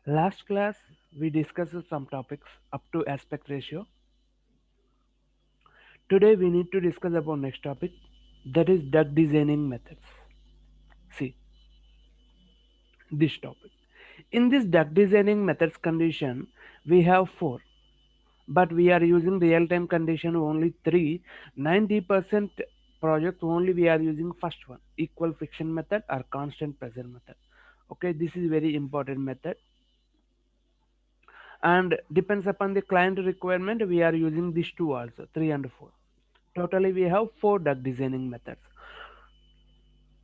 Last class we discussed some topics up to aspect ratio. Today we need to discuss about next topic, that is duct designing methods. See this topic. In this duct designing methods condition we have four, but we are using real time condition only three. 90% project only we are using first one, equal friction method or constant pressure method. Okay, this is very important method, and depends upon the client requirement we are using these two also, 3 and 4. Totally we have four duct designing methods.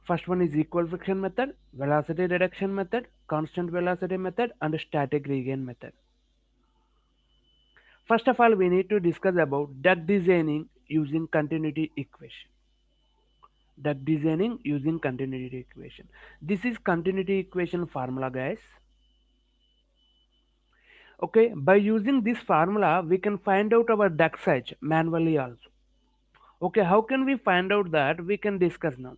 First one is equal friction method, velocity reduction method, constant velocity method, and static regain method. First of all, we need to discuss about duct designing using continuity equation. Duct designing using continuity equation. This is continuity equation formula, guys. Okay, by using this formula we can find out our duct size manually also. Okay, how can we find out that? We can discuss now.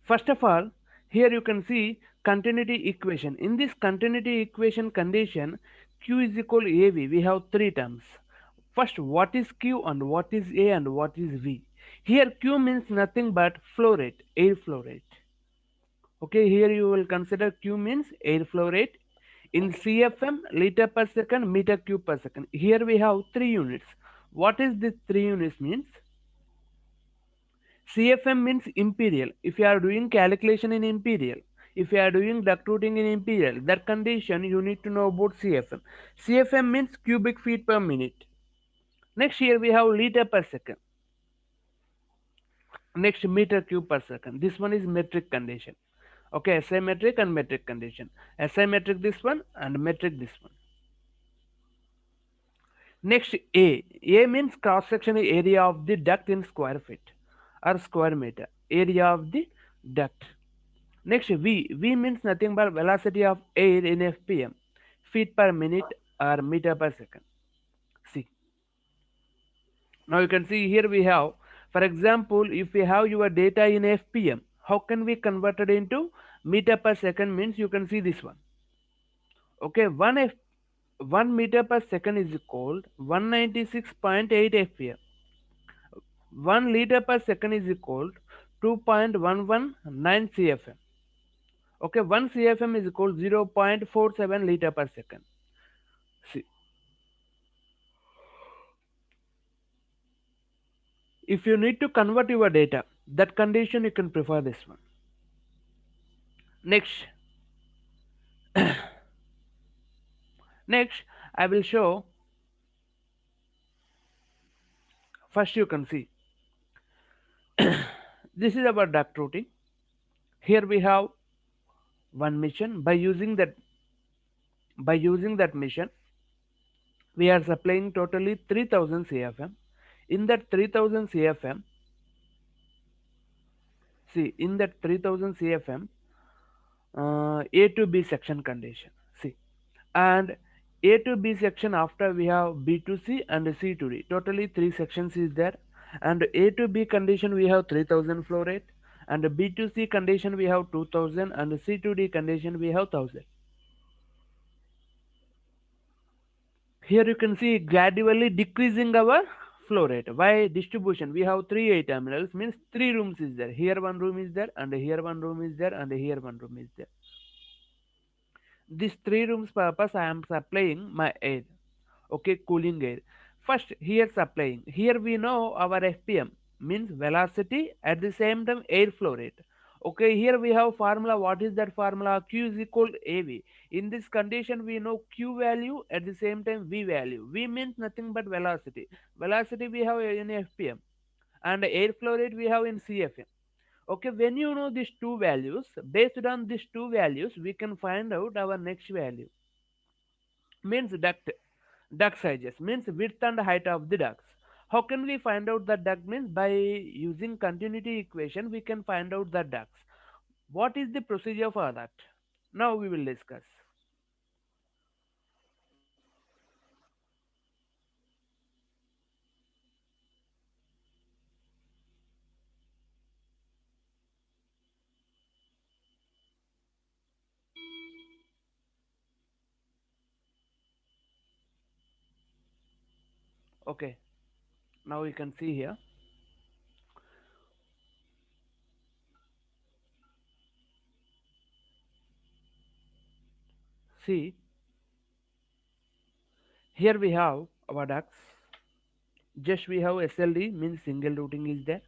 First of all, here you can see continuity equation. In this continuity equation condition, Q is equal to AV. We have three terms. First, what is Q and what is A and what is V? Here Q means nothing but flow rate, air flow rate. Okay, here you will consider Q means air flow rate in CFM, liter per second, meter cube per second. Here we have three units. What is this three units means? CFM means imperial. If you are doing calculation in imperial, if you are doing duct routing in imperial, that condition you need to know about CFM. CFM means cubic feet per minute. Next here we have liter per second. Next meter cube per second. This one is metric condition. Okay, SI metric and metric condition. SI metric this one and metric this one. Next A. A means cross sectional area of the duct in square feet or square meter. Area of the duct. Next V. V means nothing but velocity of air in FPM, feet per minute or meter per second. See. Now you can see here we have, for example, if we have your data in FPM, how can we convert it into meter per second? Means you can see this one. Okay, 1 meter per second is called 196.8 FPM. 1 liter per second is equal 2.119 CFM. Okay, 1 CFM is equal 0.47 liter per second. See, if you need to convert your data, that condition you can prefer this one. Next, next I will show. First, you can see this is our duct routing. Here we have one mission. By using that mission, we are supplying totally 3000 CFM. In that 3000 CFM, see in that 3000 CFM, A to B section condition. See, and A to B section after we have B to C and C to D. Totally three sections is there. And A to B condition we have 3000 flow rate, and B to C condition we have 2000, and C to D condition we have 1000. Here you can see gradually decreasing our flow rate. Why? Distribution. We have three A terminals, means three rooms is there. Here one room is there, and here one room is there, and here one room is there. This three rooms purpose I am supplying my air. Okay, cooling air. First here supplying. Here we know our FPM means velocity at the same time air flow rate. Okay, here we have formula. What is that formula? Q is equal to AV. In this condition we know Q value at the same time V value. V means nothing but velocity. Velocity we have in FPM, and air flow rate we have in CFM. Okay, when you know these two values, based on these two values we can find out our next value. Means duct sizes means width and height of the ducts. How can we find out the duct? Means by using continuity equation we can find out the ducts. What is the procedure for that? Now we will discuss. Okay, now you can see here. See, here we have our ducts. Just we have SLD means single routing is there.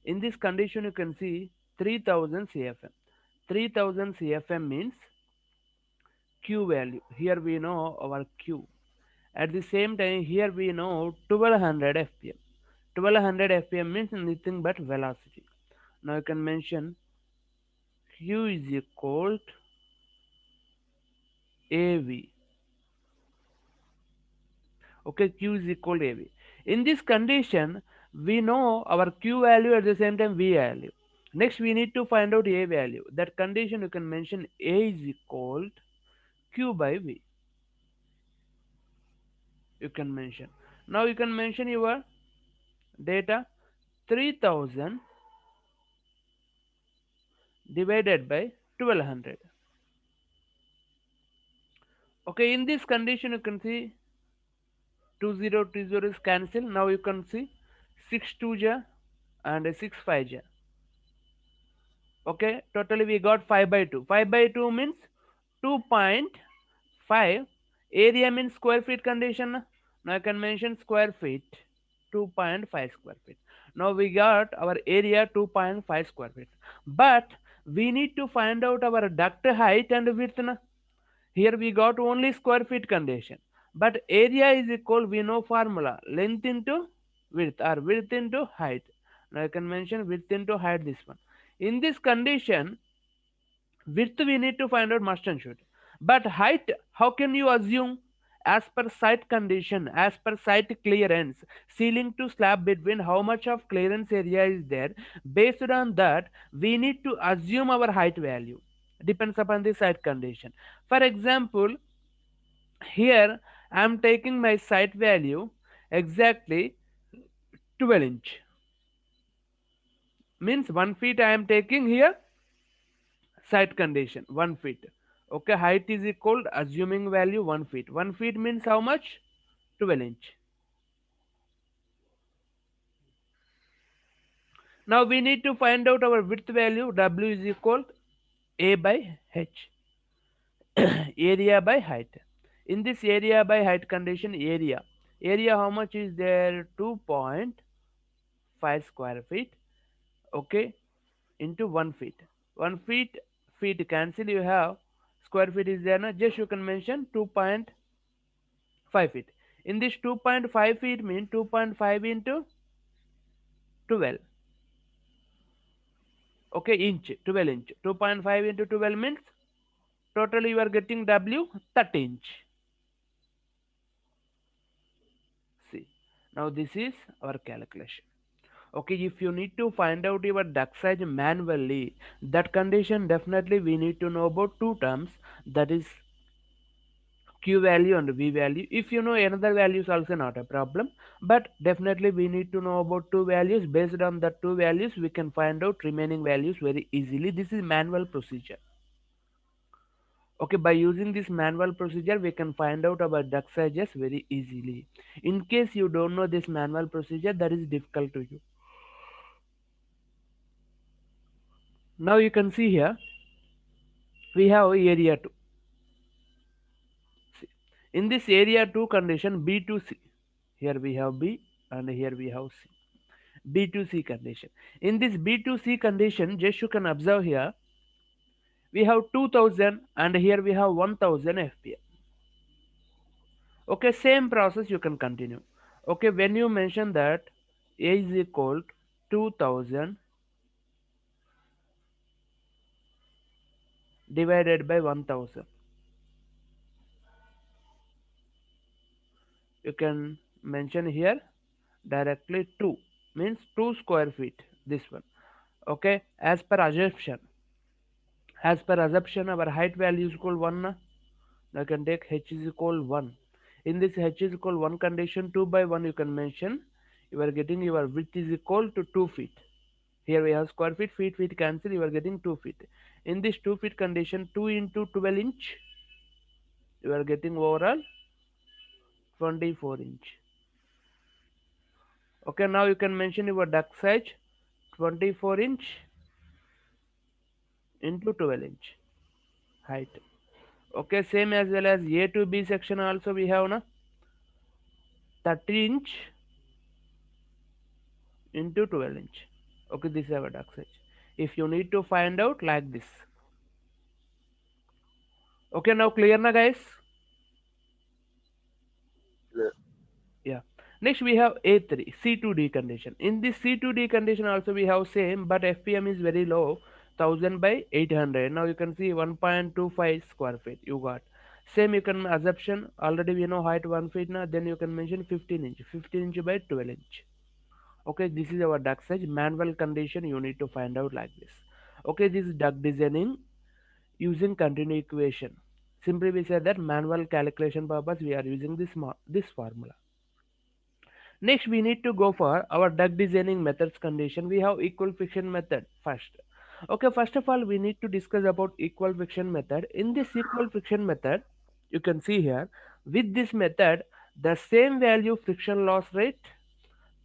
In this condition, you can see 3000 CFM. 3000 CFM means Q value. Here we know our Q. At the same time, here we know 1200 FPM. 1200 FPM means nothing but velocity. Now you can mention Q is equal to AV. Okay, Q is equal to AV. In this condition, we know our Q value at the same time V value. Next, we need to find out A value. That condition you can mention A is equal to Q by V. You can mention. Now you can mention your data 3000 divided by 1200. Okay, in this condition you can see 2020 is cancelled. Now you can see 6 2 ja and 6 5 ja. Okay, totally we got 5 by 2. 5 by 2 means 2.5. Area means square feet condition. Now I can mention square feet 2.5 square feet. Now we got our area 2.5 square feet. But we need to find out our duct height and width. Here we got only square feet condition. But area is equal, we know formula, length into width or width into height. Now I can mention width into height, this one. In this condition, width we need to find out must and should. But height, how can you assume? As per site condition, as per site clearance, ceiling to slab between how much of clearance area is there. Based on that, we need to assume our height value. Depends upon the site condition. For example, here I am taking my site value exactly 12 inch. Means 1 feet I am taking here site condition 1 feet. Okay, height is equal assuming value 1 feet. 1 feet means how much? 12 inch. Now we need to find out our width value. W is equal A by H. Area by height. In this area by height condition, area how much is there? 2.5 square feet. Okay, into 1 feet. 1 feet cancel, you have square feet is there now. Just you can mention 2.5 feet. In this 2.5 feet mean 2.5 into 12. Okay, inch, 12 inch. 2.5 into 12 means totally you are getting W 30 inch. See, now this is our calculation. Okay, if you need to find out your duct size manually, that condition definitely we need to know about two terms, that is Q value and V value. If you know another value is also not a problem, but definitely we need to know about two values. Based on the two values we can find out remaining values very easily. This is manual procedure. Okay, by using this manual procedure we can find out our duct sizes very easily. In case you don't know this manual procedure, that is difficult to you. Now you can see here we have area 2. See, in this area 2 condition B to C, here we have B and here we have C. B to C condition. In this B to C condition, just you can observe here, we have 2000 and here we have 1000 FPM. Okay, same process you can continue. Okay, when you mention that A is equal to 2000 divided by 1000, you can mention here directly 2 means 2 square feet, this one. Okay, as per assumption our height value is equal 1 na? I can take h is equal 1. In this h is equal 1 condition, 2 by 1 you can mention, you are getting your width is equal to 2 feet. Here we have square feet, feet cancel, you are getting 2 feet. In this 2 feet condition, 2 into 12 inch, you are getting overall 24 inch. Okay, now you can mention your duct size 24-inch into 12-inch height. Okay, same as well as A to B section also we have na 30-inch into 12-inch. Okay, this is our duct size. If you need to find out like this. Okay, now clear na guys? Yeah. Yeah. Next we have A3 C2D condition. In this C2D condition also we have same, but FPM is very low, 1000 by 800. Now you can see 1.25 square feet you got. Same you can assumption already we know height 1 feet now. Then you can mention 15 inch, 15 inch by 12 inch. Okay, this is our duct size. Manual condition you need to find out like this. Okay, this is duct designing using continuous equation. Simply we say that manual calculation purpose we are using this formula. Next, we need to go for our duct designing methods condition. We have equal friction method first. Okay, first of all, we need to discuss about equal friction method. In this equal friction method, you can see here, with this method, the same value friction loss rate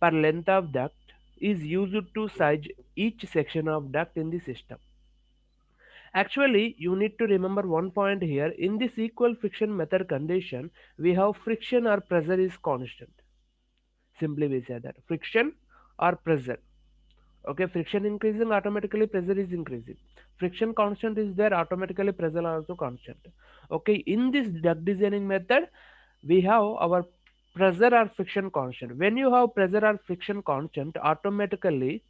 per length of duct is used to size each section of duct in the system. Actually, you need to remember one point here. In this equal friction method condition, we have friction or pressure is constant. Simply we say that friction or pressure. Okay, friction increasing, automatically pressure is increasing. Friction constant is there, automatically pressure also constant. Okay, in this duct designing method we have our pressure or friction constant. When you have pressure or friction constant, automatically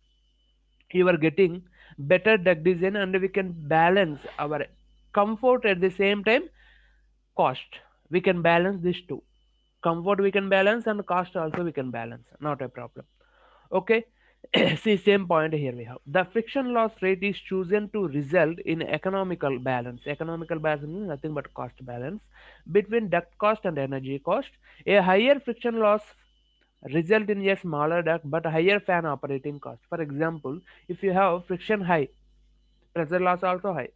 you are getting better duct design, and we can balance our comfort at the same time cost. We can balance these two. Comfort we can balance and cost also we can balance, not a problem. Okay. See, same point here we have the friction loss rate is chosen to result in economical balance. Economical balance means nothing but cost balance between duct cost and energy cost. A higher friction loss result in a smaller duct but higher fan operating cost. For example, if you have friction high, pressure loss also high,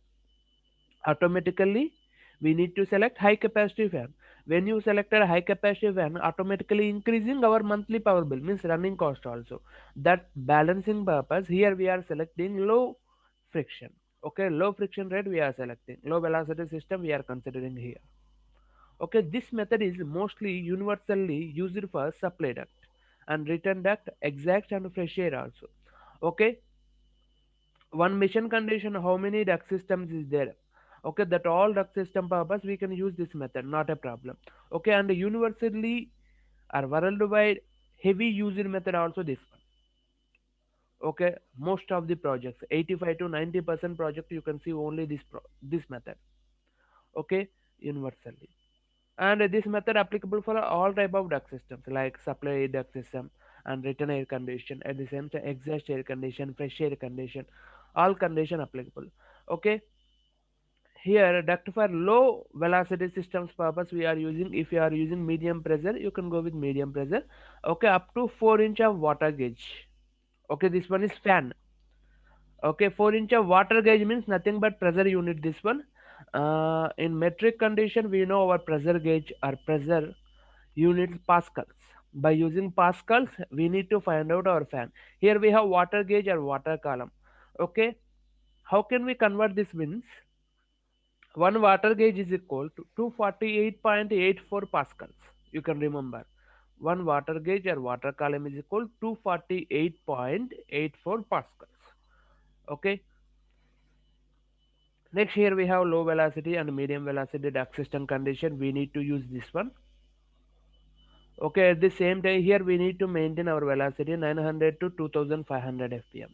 automatically we need to select high capacity fan. When you selected high capacity fan, automatically increasing our monthly power bill, means running cost also. That balancing purpose here we are selecting low friction. Okay, low friction rate we are selecting, low velocity system we are considering here. Okay, this method is mostly universally used for supply duct and return duct, exact and fresh air also. Okay, one mission condition, how many duct systems is there. Okay, that all duct system purpose we can use this method, not a problem. Okay, and universally or worldwide heavy used method also this one. Okay, most of the projects 85 to 90% project you can see only this method. Okay, universally. And this method applicable for all type of duct systems like supply duct system and return air condition, at the same time exhaust air condition, fresh air condition, all condition applicable. Okay, here duct for low velocity systems purpose we are using. If you are using medium pressure, you can go with medium pressure. Okay, up to 4 inch of water gauge. Okay, this one is fan. Okay, 4 inch of water gauge means nothing but pressure unit this one. In metric condition we know our pressure gauge or pressure units pascals. By using pascals we need to find out our fan. Here we have water gauge or water column. Okay, how can we convert this means one water gauge is equal to 248.84 pascals. You can remember one water gauge or water column is equal to 248.84 pascals. Okay, next here we have low velocity and medium velocity duct system condition. We need to use this one. Okay, at the same time here we need to maintain our velocity 900 to 2500 fpm.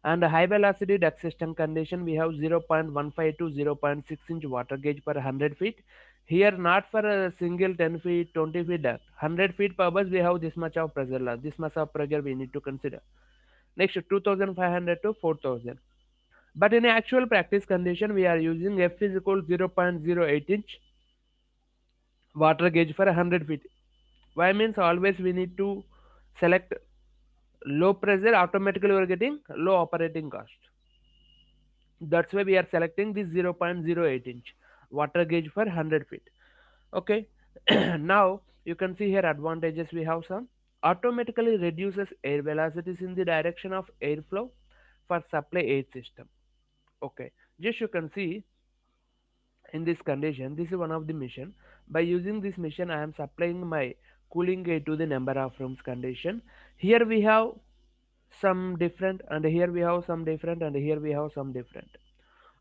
And high velocity duct system condition we have 0.15 to 0.6 inch water gauge per 100 feet. Here not for a single 10 feet 20 feet duct, 100 feet purpose we have this much of pressure loss, this much of pressure we need to consider. Next 2500 to 4000. But in actual practice condition we are using f is equal to 0.08 inch water gauge for 100 feet. Why means always we need to select low pressure, automatically we are getting low operating cost. That's why we are selecting this 0.08 inch water gauge for 100 feet. Okay, now you can see here advantages we have some. automatically reduces air velocities in the direction of airflow for supply air system. Okay, just you can see in this condition, this is one of the mission. By using this mission, I am supplying my cooling air to the number of rooms condition. Here we have some different, and here we have some different, and here we have some different.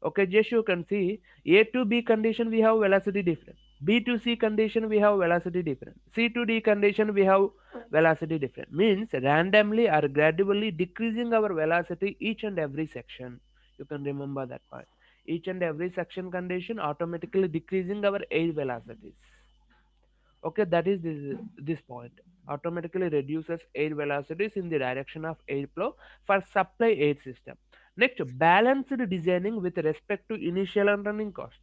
Okay, just you can see A to B condition we have velocity different. B to C condition we have velocity different. C to D condition we have velocity different. Means randomly or gradually decreasing our velocity each and every section. You can remember that part. Each and every section condition automatically decreasing our air velocities. Okay, that is this point. Automatically reduces air velocities in the direction of airflow for supply air system. Next, balanced designing with respect to initial and running cost.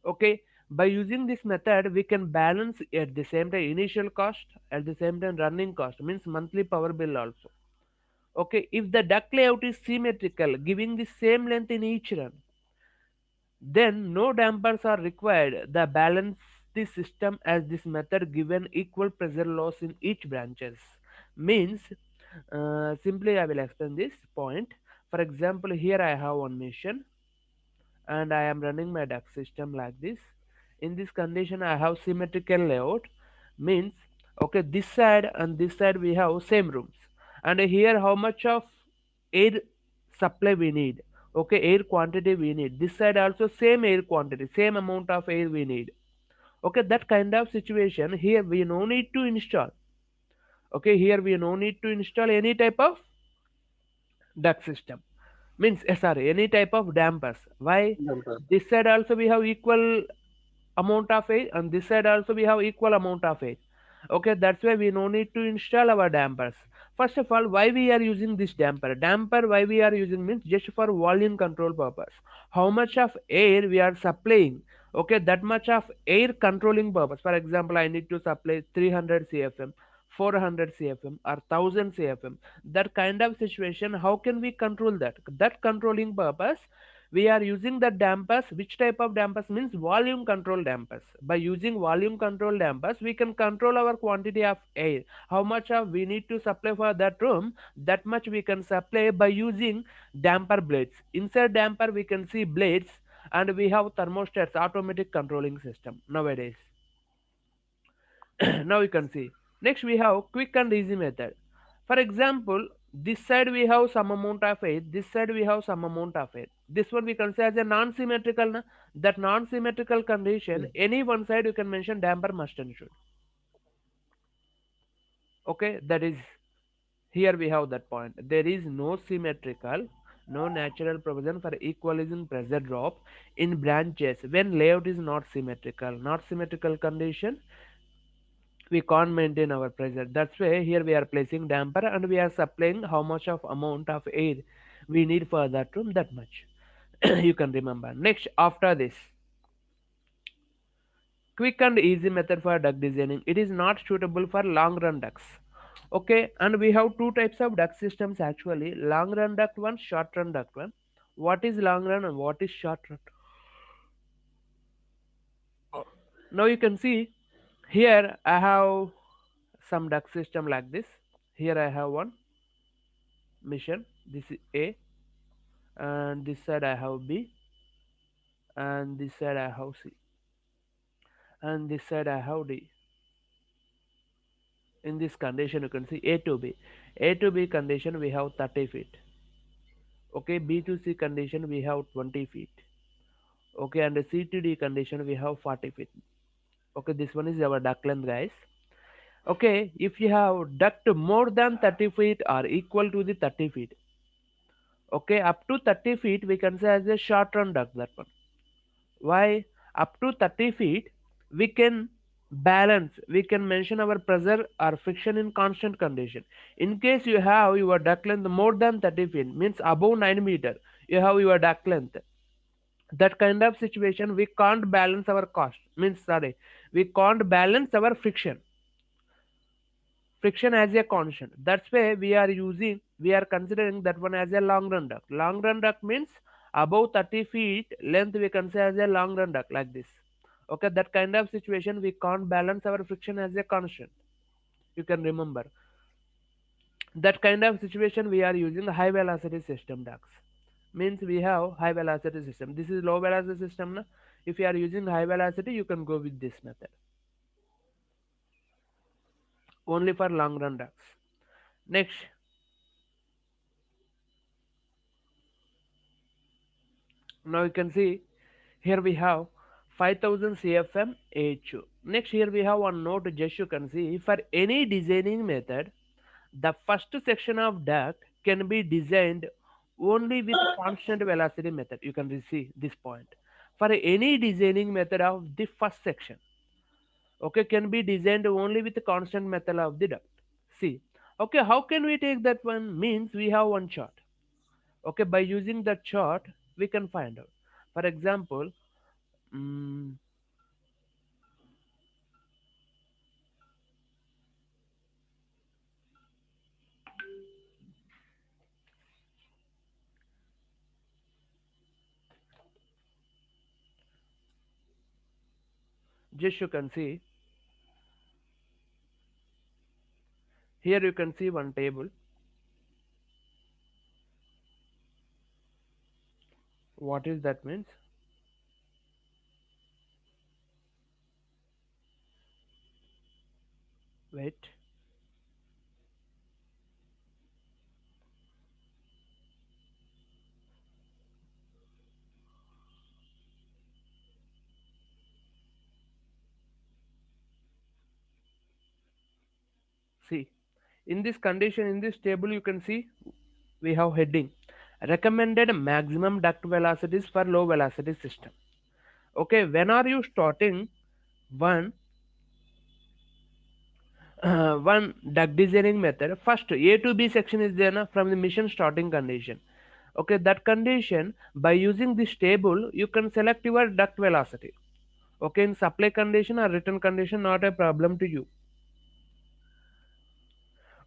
Okay, by using this method, we can balance at the same time initial cost, at the same time running cost, means monthly power bill also. Okay, if the duct layout is symmetrical, giving the same length in each run, then no dampers are required. The balance the system as this method given equal pressure loss in each branches. Means simply I will explain this point. For example, here I have one machine and I am running my duct system like this. In this condition, I have symmetrical layout. Means okay, this side and this side we have same rooms, and here how much of air supply we need. Okay, air quantity we need. This side also same air quantity, same amount of air we need. Okay, that kind of situation here we no need to install. Okay, here we no need to install any type of duct system, means sorry, any type of dampers. Why? Jumper. This side also we have equal amount of air, and this side also we have equal amount of air. Okay, that's why we no need to install our dampers. First of all, why we are using this damper, why we are using means just for volume control purpose. How much of air we are supplying, okay, that much of air controlling purpose. For example, I need to supply 300 cfm, 400 cfm or 1000 cfm. That kind of situation, how can we control that? That controlling purpose we are using the dampers. Which type of dampers? Means volume control dampers. By using volume control dampers, we can control our quantity of air. How much of we need to supply for that room, that much we can supply by using damper blades. Inside damper we can see blades, and we have thermostats, automatic controlling system nowadays. Now you can see. Next we have quick and easy method. For example, this side we have some amount of air, this side we have some amount of air. This one we can say as a non-symmetrical. That non-symmetrical condition, any one side you can mention damper must and should. Okay, that is, here we have that point. There is no symmetrical, no natural provision for equalizing pressure drop in branches when layout is not symmetrical. Not symmetrical condition, we can't maintain our pressure. That's why here we are placing damper and we are supplying how much of amount of air we need for that room, that much. You can remember. Next, after this, quick and easy method for duct designing. It is not suitable for long run ducts. Okay, and we have two types of duct systems actually: long run duct one, short run duct one. What is long run and what is short run? Now you can see here I have some duct system like this. Here I have one mission. This is A, and this side I have B, and this side I have C, and this side I have D. In this condition, you can see A to B. A to B condition we have 30 feet. Okay, B to C condition we have 20 feet. Okay, and the C to D condition we have 40 feet. Okay, this one is our duct length, guys. Okay, if you have duct more than 30 feet or equal to the 30 feet, okay, up to 30 feet we can say as a short run duct, that one. Why? Up to 30 feet we can balance, we can mention our pressure or friction in constant condition. In case you have your duct length more than 30 feet, means above 9 meter, you have your duct length, that kind of situation we can't balance our cost, means sorry, we can't balance our friction as a constant. That's why we are considering that one as a long run duct. Long run duct means above 30 feet length we can say as a long run duct, like this. Okay, that kind of situation we can't balance our friction as a constant. You can remember that kind of situation we are using high velocity system ducts. Means we have high velocity system. This is low velocity system. Na? If you are using high velocity, you can go with this method only for long run ducts. Next, now you can see here we have 5000 CFM AHU. Next, here we have one note. Just you can see for any designing method, the first section of duct can be designed only with constant velocity method. You can see this point. For any designing method of the first section, okay, can be designed only with the constant method of the duct. See, okay, how can we take that one? Means we have one chart. Okay, by using that chart, we can find out. For example, mm, just you can see here. You can see one table. What is that means? Wait. See, in this condition, in this table, you can see we have heading recommended maximum duct velocities for low velocity system. Okay, when are you starting one one duct designing method? First, A to B section is there na, from the mission starting condition. Okay, that condition, by using this table, you can select your duct velocity. Okay, in supply condition or return condition, not a problem to you.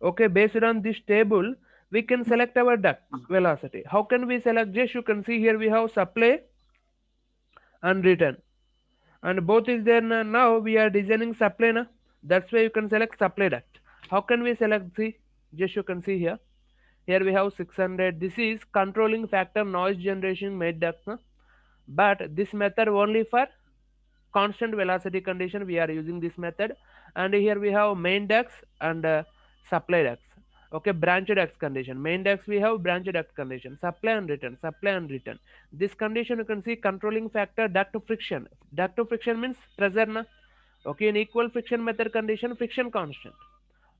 Okay, based on this table, we can select our duct velocity. How can we select? Just you can see here we have supply and return, and both is there na. Now we are designing supply na. That's why you can select supply duct. How can we select? See, just you can see here. Here we have 600. This is controlling factor noise generation made duct na. But this method only for constant velocity condition we are using this method. And here we have main ducts and supply ducts. Okay, branch ducts condition. Main ducts we have branch duct condition. Supply and return, supply and return. This condition you can see controlling factor duct friction. Duct friction means pressure na. Okay, in equal friction method condition, friction constant.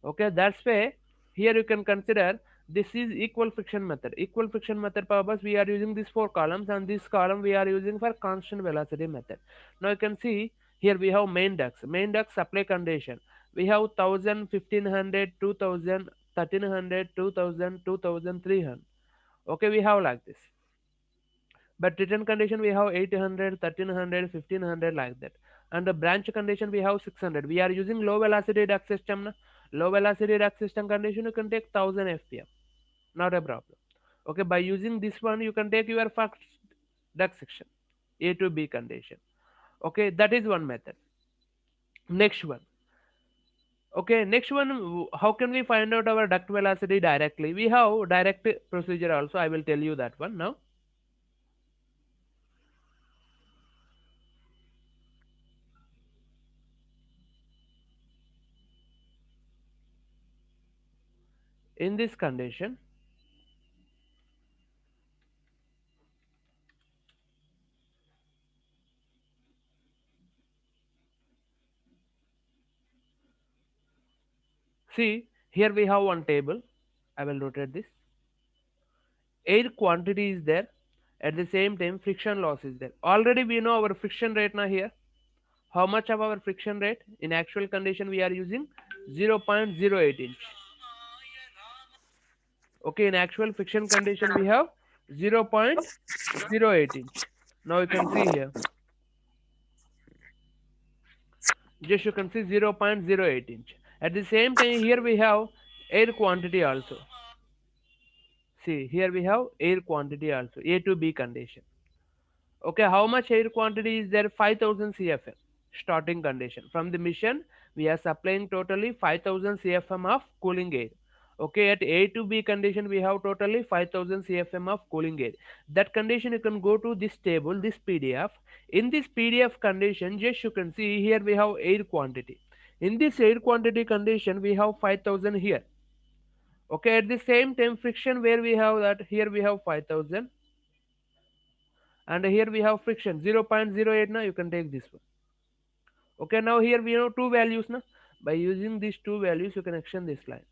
Okay, that's why here you can consider this is equal friction method. Equal friction method purpose we are using these four columns, and this column we are using for constant velocity method. Now you can see here we have main ducts. Main duct supply condition. We have 1000, 1500, 2000, 1300, 2000, 2300. Okay, we have like this. But return condition we have 800, 1300, 1500 like that. And the branch condition we have 600. We are using low velocity duct system. Na? Low velocity duct system condition you can take 1000 fpm. Not a problem. Okay, by using this one you can take your first duct section. A to B condition. Okay, that is one method. Next one. Okay, next one, how can we find out our duct velocity directly? We have direct procedure also. I will tell you that one now. In this condition, see, here we have one table. I will rotate this. Air quantity is there. At the same time, friction loss is there. Already we know our friction rate now here. How much of our friction rate? In actual condition, we are using 0.08 inch. Okay, in actual friction condition, we have 0.08 inch. Now you can see here. Just you can see 0.08 inch. At the same time, here we have air quantity also. See, here we have air quantity also, A to B condition. Okay, how much air quantity is there? 5000 CFM. starting condition. From the mission, we are supplying totally 5000 CFM of cooling air. Okay, at A to B condition, we have totally 5000 CFM of cooling air. That condition, you can go to this table, this PDF. In this PDF condition, just you can see here we have air quantity. In this air quantity condition, we have 5000 here. Okay, at the same time, friction where we have that, here we have 5000, and here we have friction 0.08. Now you can take this one. Okay, now here we know two values now. By using these two values, you can extend this line.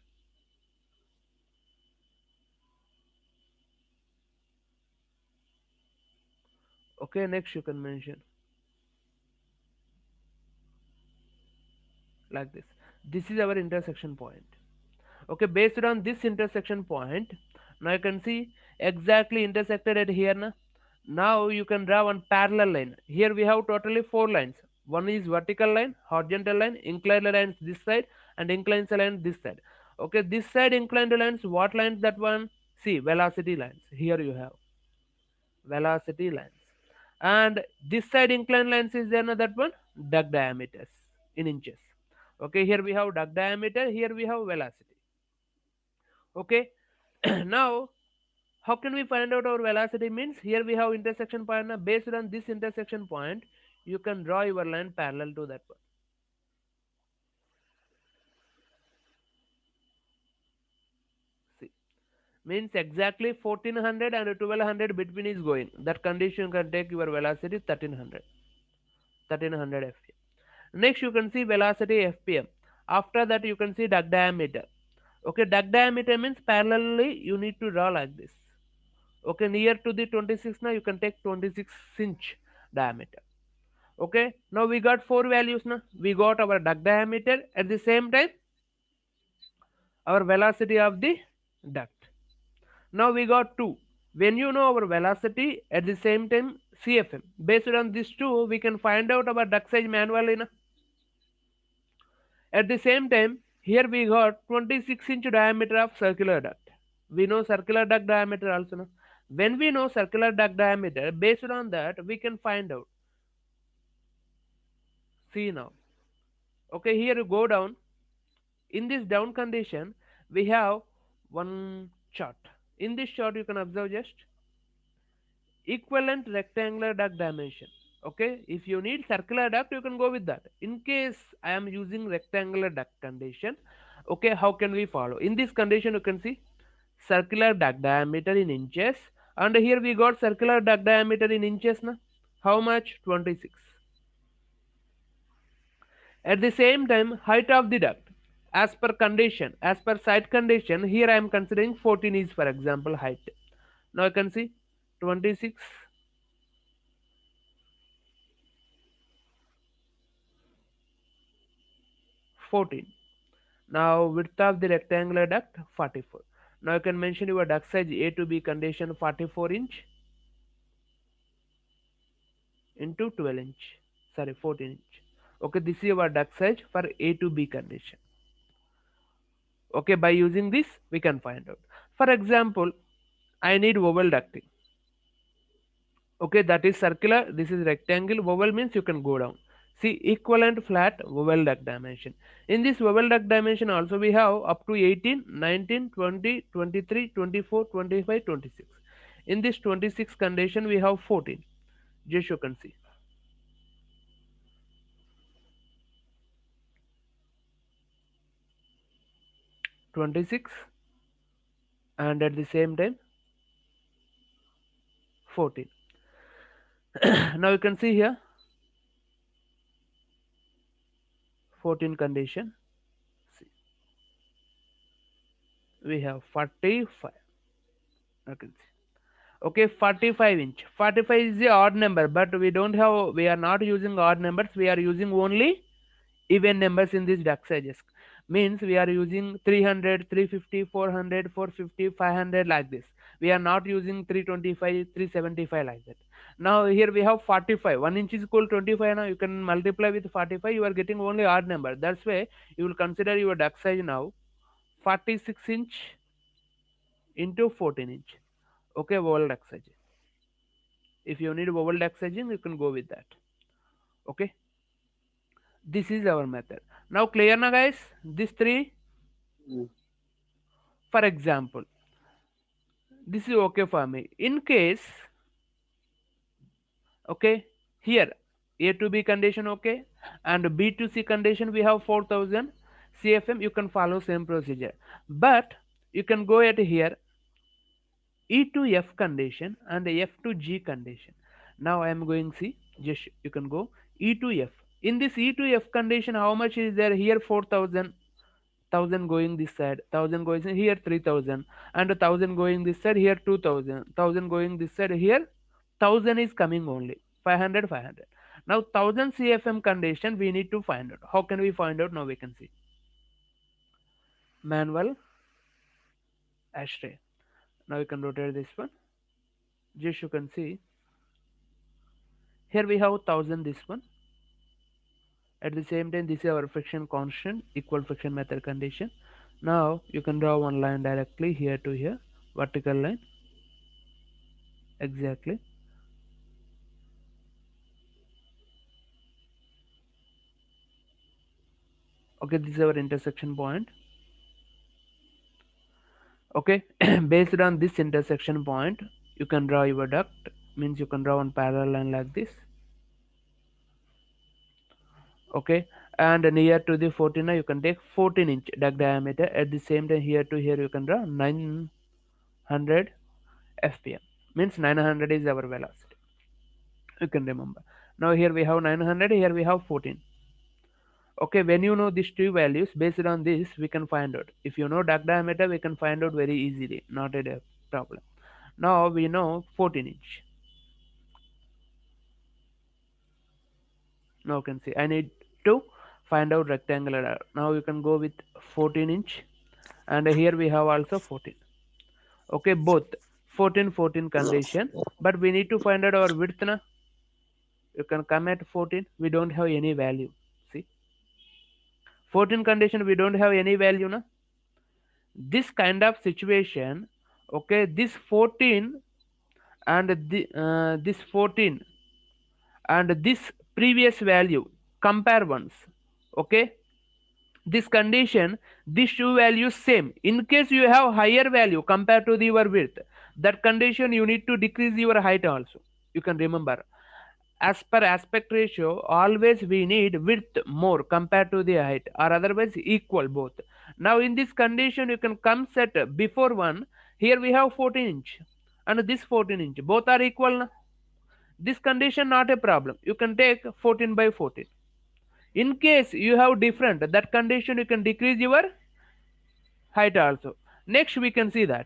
Okay, next you can mention like this. This is our intersection point. Okay, based on this intersection point, now you can see exactly intersected at here now. Now you can draw one parallel line. Here we have totally four lines. One is vertical line, horizontal line, inclined lines this side, and inclined line this side. Okay, this side inclined lines, what lines that one? See, velocity lines. Here you have velocity lines. And this side inclined lines is there, that one? Duct diameters in inches. Okay, here we have duct diameter, here we have velocity. Okay, now how can we find out our velocity? Means here we have intersection point. Now based on this intersection point, you can draw your line parallel to that one. See, means exactly 1400 and 1200 between is going. That condition can take your velocity 1300, 1300 fpm. Next you can see velocity fpm. After that you can see duct diameter. Okay, duct diameter means parallelly you need to draw like this. Okay, near to the 26, now you can take 26-inch diameter. Okay, now we got four values. Now we got our duct diameter, at the same time our velocity of the duct. Now we got two. When you know our velocity, at the same time CFM, based on these two we can find out our duct size manually now. At the same time, here we got 26-inch diameter of circular duct. We know circular duct diameter also now. When we know circular duct diameter, based on that we can find out. See now. Okay, here you go down. In this down condition, we have one chart. In this chart, you can observe just equivalent rectangular duct dimension. Okay, if you need circular duct, you can go with that. In case I am using rectangular duct condition, okay, how can we follow? In this condition, you can see circular duct diameter in inches, and here we got circular duct diameter in inches now. How much? 26. At the same time, height of the duct, as per condition, as per site condition, here I am considering 14 is for example height. Now you can see 26, 14. Now width of the rectangular duct 44. Now you can mention your duct size A to B condition 44-inch into 12-inch. Sorry, 14-inch. Okay, this is your duct size for A to B condition. Okay, by using this we can find out. For example, I need oval ducting. Okay, that is circular, this is rectangle. Oval means you can go down. See, equivalent flat oval duct dimension. In this oval duct dimension also we have up to 18, 19, 20, 23, 24, 25, 26. In this 26 condition we have 14. Just you can see 26, and at the same time 14. Now you can see here 14 condition. See, we have 45. You can see. Okay, 45-inch. 45 is the odd number, but we are not using odd numbers. We are using only even numbers in these duct sizes. Means we are using 300, 350, 400, 450, 500 like this. We are not using 325, 375 like that. Now here we have 45. 1 inch is equal to 25. Now you can multiply with 45. You are getting only odd number. That's why you will consider your duct size now 46-inch into 14-inch. Okay, oval duct size. If you need oval duct sizing, you can go with that. Okay. This is our method. Now clear na guys? These three. Mm. For example, this is okay for me. In case, okay, here A to B condition okay, and B to C condition we have 4000 CFM. You can follow same procedure, but you can go at here E to F condition and F to G condition. Now I am going see, just you can go E to F. In this E to F condition, how much is there here? 4000, 1000 going this side, 1000 going here, 3000, and 1000 going this side here, 2000, 1000 going this side here, 1000 is coming only, 500, 500. Now 1000 CFM condition we need to find out. How can we find out? Now we can see manual ashtray. Now you can rotate this one. Just you can see here we have 1000 this one. At the same time, this is our friction constant, equal friction method condition. Now you can draw one line directly here to here, vertical line, exactly. Okay, this is our intersection point. Okay, based on this intersection point, you can draw your duct. Means you can draw one parallel line like this. Okay, and near to the 14, you can take 14-inch duct diameter. At the same time, here to here, you can draw 900 fpm. Means 900 is our velocity. You can remember. Now here we have 900, here we have 14. Okay, when you know these two values, based on this we can find out. If you know duct diameter, we can find out very easily, not a problem. Now we know 14 inch. Now you can see I need to find out rectangular. Now you can go with 14-inch, and here we have also 14. Okay, both 14 14 condition, but we need to find out our width na. You can come at 14, we don't have any value. See, 14 condition we don't have any value na. This kind of situation, okay, this 14 and this 14 and this previous value, compare once. Okay, this condition, these two values same. In case you have higher value compared to your width, that condition you need to decrease your height also. You can remember, as per aspect ratio, always we need width more compared to the height, or otherwise equal both. Now in this condition you can come set before one. Here we have 14 inch and this 14 inch, both are equal na? This condition not a problem, you can take 14 by 14. In case you have different, that condition you can decrease your height also. Next we can see that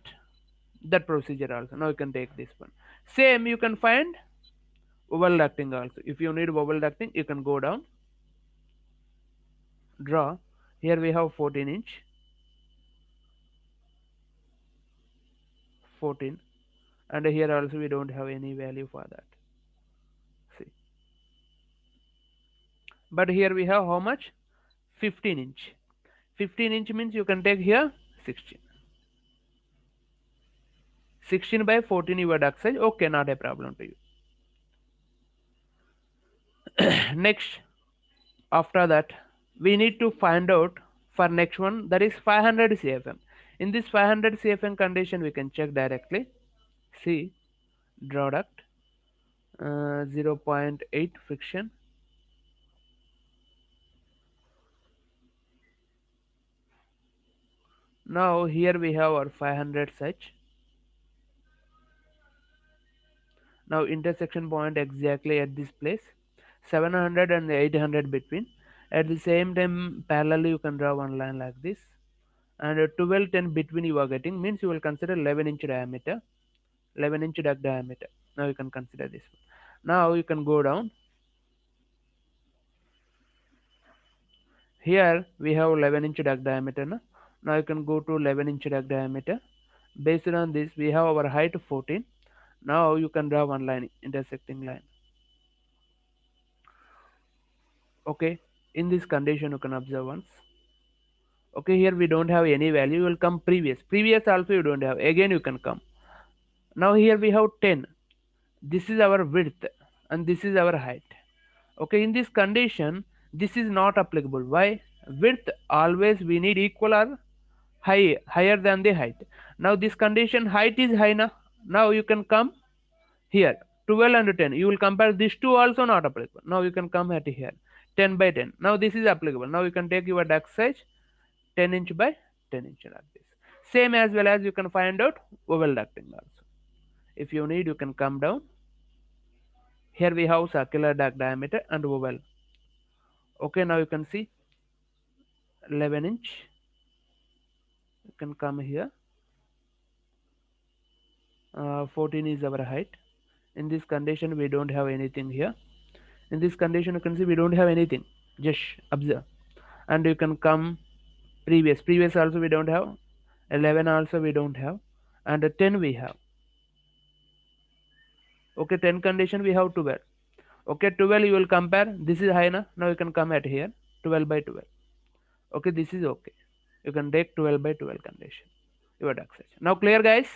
procedure also. Now you can take this one. Same you can find vowel ducting also. If you need vowel ducting, you can go down, draw. Here we have 14 inch, 14, and here also we don't have any value for that. See, but here we have how much? 15 inch. 15 inch means you can take here 16. 16 by 14 your duct size. Okay, not a problem to you. Next, after that, we need to find out for next one, that is 500 CFM. In this 500 CFM condition, we can check directly. See, draw duct, 0.8 friction. Now here we have our 500 such. Now intersection point exactly at this place, 700 and 800 between. At the same time, parallelly you can draw one line like this, and 12 10 between you are getting, means you will consider 11-inch diameter, 11-inch duct diameter. Now you can consider this one. Now you can go down. Here we have 11-inch duct diameter. Now you can go to 11-inch duct diameter. Based on this, we have our height 14. Now you can draw one line, intersecting line. Okay, in this condition you can observe once. Okay, here we don't have any value, you will come previous also you don't have, again you can come. Now here we have 10, this is our width and this is our height. Okay, in this condition, This is not applicable. Why? Width always we need equal or higher than the height. Now this condition height is high now. Now you can come here 12 and 10. You will compare these two also not applicable. Now you can come at here 10 by 10. Now this is applicable. Now you can take your duct size 10 inch by 10 inch like this. Same as well as you can find out oval ducting also. If you need, you can come down. Here we have circular duct diameter and oval. Okay, now you can see 11 inch. You can come here. 14 is our height. In this condition, we don't have anything here. In this condition, you can see we don't have anything. Just observe. And you can come previous also we don't have, 11 also we don't have, and 10 we have. Okay, 10 condition we have 12. Okay, 12 you will compare. This is high now you can come at here 12 by 12. Okay, this is okay. You can take 12 by 12 condition. Your duct size. Now clear, guys?